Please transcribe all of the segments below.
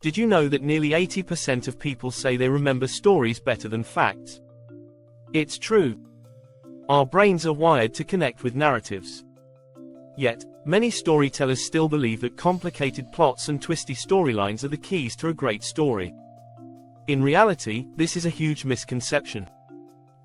Did you know that nearly 80% of people say they remember stories better than facts? It's true. Our brains are wired to connect with narratives. Yet, many storytellers still believe that complicated plots and twisty storylines are the keys to a great story. In reality, this is a huge misconception.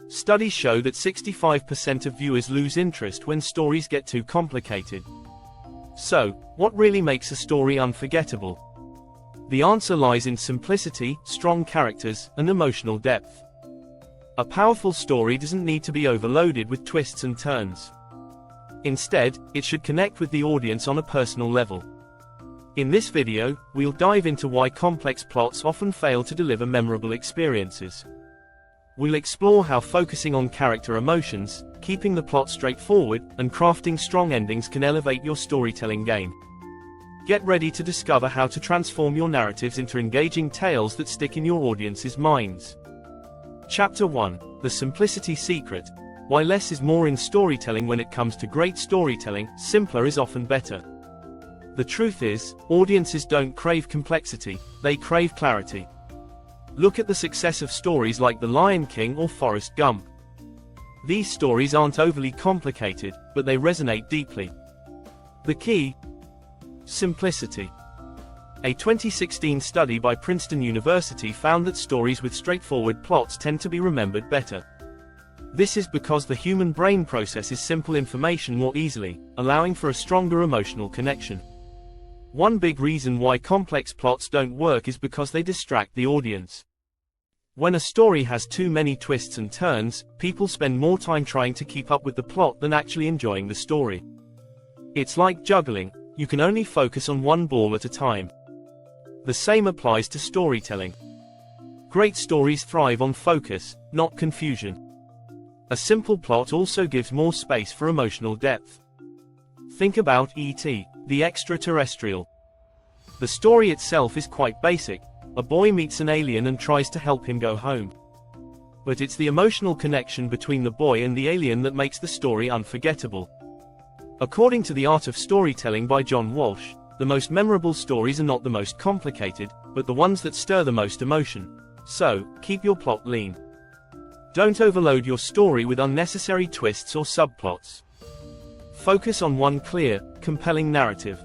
Studies show that 65% of viewers lose interest when stories get too complicated. So, what really makes a story unforgettable? The answer lies in simplicity, strong characters, and emotional depth. A powerful story doesn't need to be overloaded with twists and turns. Instead, it should connect with the audience on a personal level. In this video, we'll dive into why complex plots often fail to deliver memorable experiences. We'll explore how focusing on character emotions, keeping the plot straightforward, and crafting strong endings can elevate your storytelling game. Get ready to discover how to transform your narratives into engaging tales that stick in your audience's minds. Chapter 1: The Simplicity Secret. Why less is more in storytelling. When it comes to great storytelling, simpler is often better. The truth is, audiences don't crave complexity, they crave clarity. Look at the success of stories like The Lion King or Forrest Gump. These stories aren't overly complicated, but they resonate deeply. The key: simplicity. A 2016 study by Princeton University found that stories with straightforward plots tend to be remembered better. This is because the human brain processes simple information more easily, allowing for a stronger emotional connection. One big reason why complex plots don't work is because they distract the audience. When a story has too many twists and turns, people spend more time trying to keep up with the plot than actually enjoying the story. It's like juggling, you can only focus on one ball at a time. The same applies to storytelling. Great stories thrive on focus, not confusion. A simple plot also gives more space for emotional depth. Think about E.T., the extraterrestrial. The story itself is quite basic. A boy meets an alien and tries to help him go home. But it's the emotional connection between the boy and the alien that makes the story unforgettable. According to The Art of Storytelling by John Walsh, the most memorable stories are not the most complicated, but the ones that stir the most emotion. So, keep your plot lean. Don't overload your story with unnecessary twists or subplots. Focus on one clear, compelling narrative.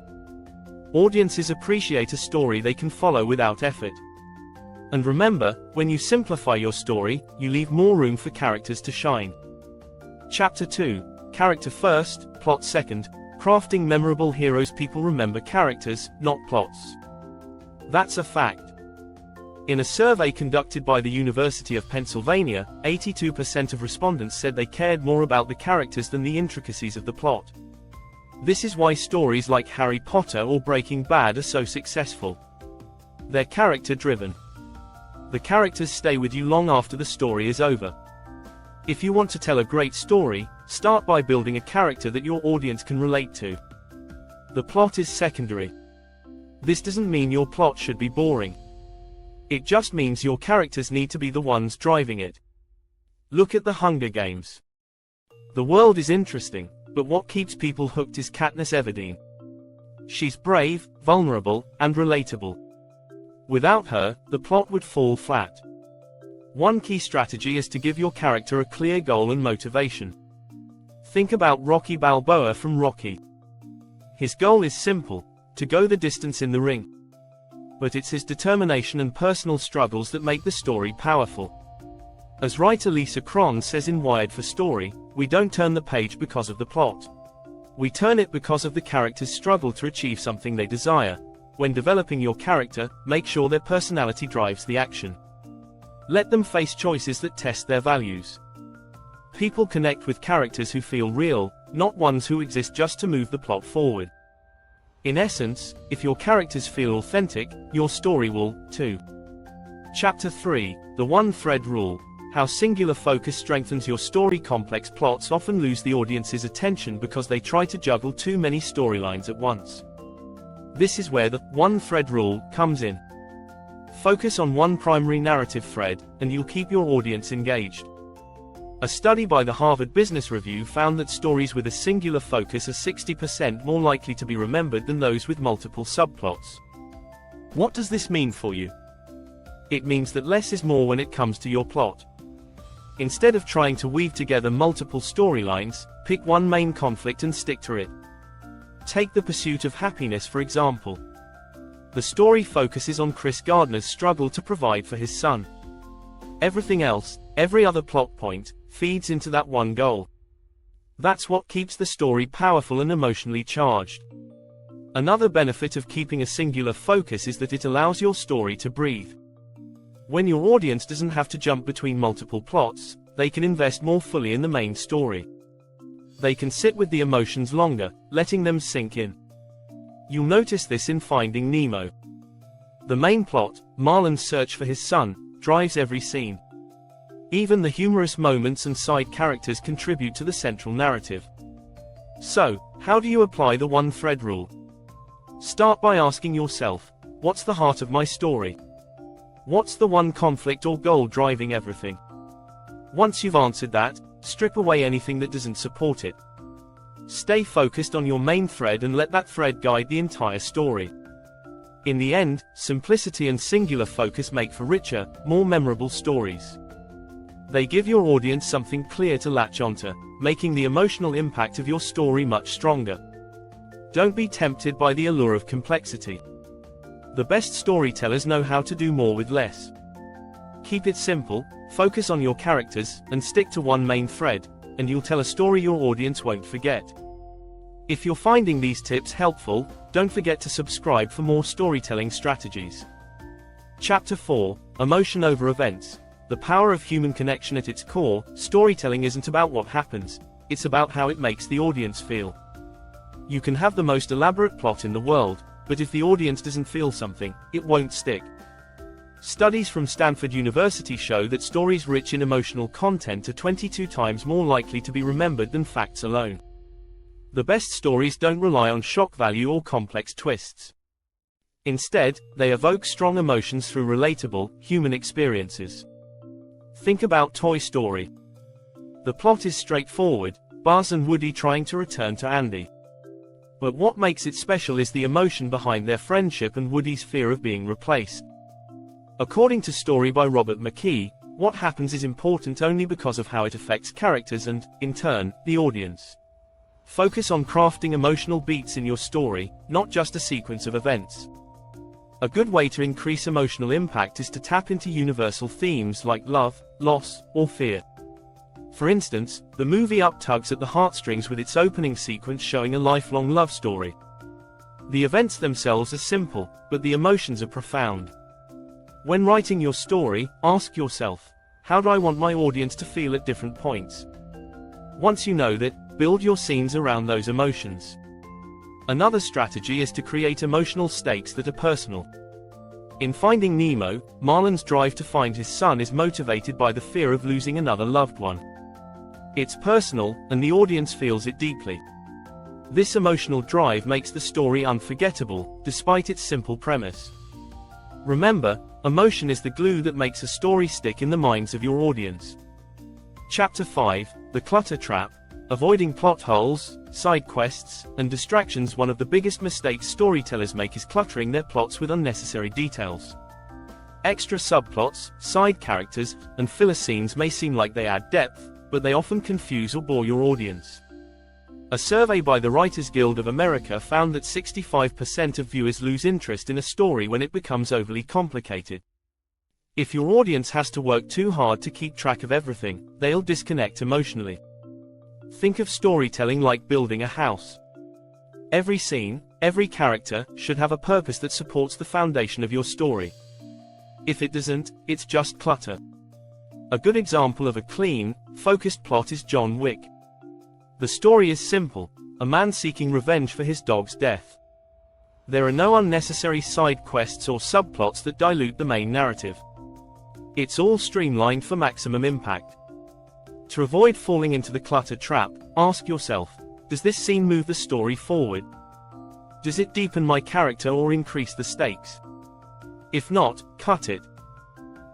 Audiences appreciate a story they can follow without effort. And remember, when you simplify your story, you leave more room for characters to shine. Chapter 2: Character First, Plot Second. Crafting memorable heroes. People remember characters, not plots. That's a fact. In a survey conducted by the University of Pennsylvania, 82% of respondents said they cared more about the characters than the intricacies of the plot. This is why stories like Harry Potter or Breaking Bad are so successful. They're character-driven. The characters stay with you long after the story is over. If you want to tell a great story, start by building a character that your audience can relate to. The plot is secondary. This doesn't mean your plot should be boring. It just means your characters need to be the ones driving it. Look at the Hunger Games. The world is interesting, but what keeps people hooked is Katniss Everdeen. She's brave, vulnerable, and relatable. Without her, the plot would fall flat. One key strategy is to give your character a clear goal and motivation. Think about Rocky Balboa from Rocky. His goal is simple: to go the distance in the ring. But it's his determination and personal struggles that make the story powerful. As writer Lisa Cron says in Wired for Story, we don't turn the page because of the plot. We turn it because of the character's struggle to achieve something they desire. When developing your character, make sure their personality drives the action. Let them face choices that test their values. People connect with characters who feel real, not ones who exist just to move the plot forward. In essence, if your characters feel authentic, your story will, too. Chapter 3: The One Thread Rule. How singular focus strengthens your story. Complex plots often lose the audience's attention because they try to juggle too many storylines at once. This is where the one thread rule comes in. Focus on one primary narrative thread, and you'll keep your audience engaged. A study by the Harvard Business Review found that stories with a singular focus are 60% more likely to be remembered than those with multiple subplots. What does this mean for you? It means that less is more when it comes to your plot. Instead of trying to weave together multiple storylines, pick one main conflict and stick to it. Take The Pursuit of Happiness for example. The story focuses on Chris Gardner's struggle to provide for his son. Everything else, every other plot point, feeds into that one goal. That's what keeps the story powerful and emotionally charged. Another benefit of keeping a singular focus is that it allows your story to breathe. When your audience doesn't have to jump between multiple plots, they can invest more fully in the main story. They can sit with the emotions longer, letting them sink in. You'll notice this in Finding Nemo. The main plot, Marlin's search for his son, drives every scene. Even the humorous moments and side characters contribute to the central narrative. So, how do you apply the one thread rule? Start by asking yourself, what's the heart of my story? What's the one conflict or goal driving everything? Once you've answered that, strip away anything that doesn't support it. Stay focused on your main thread and let that thread guide the entire story. In the end, simplicity and singular focus make for richer, more memorable stories. They give your audience something clear to latch onto, making the emotional impact of your story much stronger. Don't be tempted by the allure of complexity. The best storytellers know how to do more with less. Keep it simple, focus on your characters, and stick to one main thread, and you'll tell a story your audience won't forget. If you're finding these tips helpful, don't forget to subscribe for more storytelling strategies. Chapter 4, Emotion over Events. The power of human connection at its core. Storytelling isn't about what happens, it's about how it makes the audience feel. You can have the most elaborate plot in the world, but if the audience doesn't feel something, it won't stick. Studies from Stanford University show that stories rich in emotional content are 22 times more likely to be remembered than facts alone. The best stories don't rely on shock value or complex twists. Instead, they evoke strong emotions through relatable, human experiences. Think about Toy Story. The plot is straightforward, Buzz and Woody trying to return to Andy. But what makes it special is the emotion behind their friendship and Woody's fear of being replaced. According to Story by Robert McKee, what happens is important only because of how it affects characters and, in turn, the audience. Focus on crafting emotional beats in your story, not just a sequence of events. A good way to increase emotional impact is to tap into universal themes like love, loss, or fear. For instance, the movie Up tugs at the heartstrings with its opening sequence showing a lifelong love story. The events themselves are simple, but the emotions are profound. When writing your story, ask yourself, how do I want my audience to feel at different points? Once you know that, build your scenes around those emotions. Another strategy is to create emotional stakes that are personal. In Finding Nemo, Marlin's drive to find his son is motivated by the fear of losing another loved one. It's personal, and the audience feels it deeply. This emotional drive makes the story unforgettable, despite its simple premise. Remember, emotion is the glue that makes a story stick in the minds of your audience. Chapter 5, The Clutter Trap. Avoiding plot holes, side quests, and distractions. One of the biggest mistakes storytellers make is cluttering their plots with unnecessary details. Extra subplots, side characters, and filler scenes may seem like they add depth, but they often confuse or bore your audience. A survey by the Writers Guild of America found that 65% of viewers lose interest in a story when it becomes overly complicated. If your audience has to work too hard to keep track of everything, they'll disconnect emotionally. Think of storytelling like building a house. Every scene, every character, should have a purpose that supports the foundation of your story. If it doesn't, it's just clutter. A good example of a clean, focused plot is John Wick. The story is simple, a man seeking revenge for his dog's death. There are no unnecessary side quests or subplots that dilute the main narrative. It's all streamlined for maximum impact. To avoid falling into the clutter trap, ask yourself, does this scene move the story forward? Does it deepen my character or increase the stakes? If not, cut it.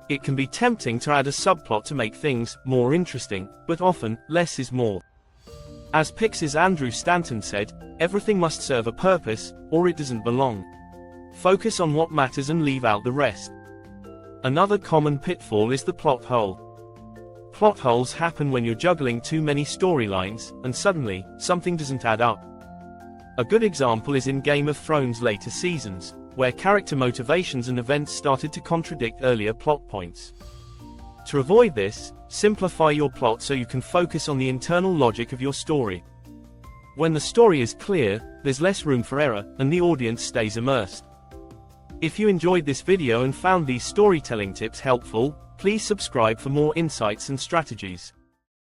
It can be tempting to add a subplot to make things more interesting, but often, less is more. As Pixar's Andrew Stanton said, everything must serve a purpose, or it doesn't belong. Focus on what matters and leave out the rest. Another common pitfall is the plot hole. Plot holes happen when you're juggling too many storylines, and suddenly, something doesn't add up. A good example is in Game of Thrones' later seasons, where character motivations and events started to contradict earlier plot points. To avoid this, simplify your plot so you can focus on the internal logic of your story. When the story is clear, there's less room for error, and the audience stays immersed. If you enjoyed this video and found these storytelling tips helpful, please subscribe for more insights and strategies.